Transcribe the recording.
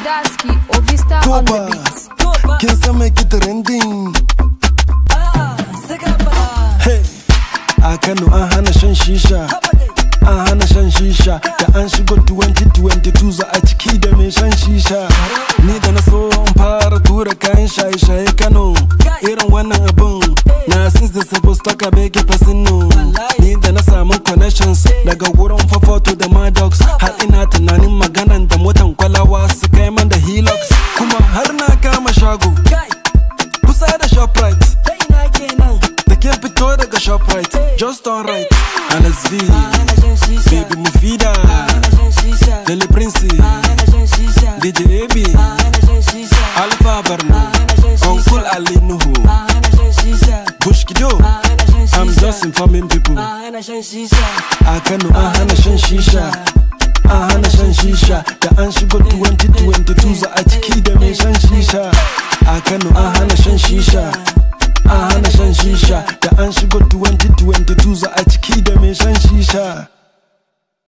Daski, Ovista on the beats. Kin san me ki trending? Hey, a Kano an hana shan shisha. An hana shan shisha. Da an shigo 2022 za a ciki da me shan shisha. Ni da na so in fara tura kayan shaye-shaye Kano. Irin wannan abun na since the supposed talk a beke fasino. Ni da na samu connections daga wurin fafoto da Maddox. Har ina tunanin maganan da motan kwalawa su kai man da Hilux. Kuma har na kama shago kusa da Shoprite. Da ke fito daga Shoprite, just alright. LSV, Baby Mufida, Deli Prince, DJ AB, Alpha Barno, Uncle Ali Nuhu, Bush Kido. I'm just informing people. A Kano an hana shan shisha. An hana shan shisha. Da an shigo 2022 za a ciki da me shan shisha. A Kano an hana shan shisha. An hana shan shisha. Da an shigo 2022 za a ciki da me shan shisha.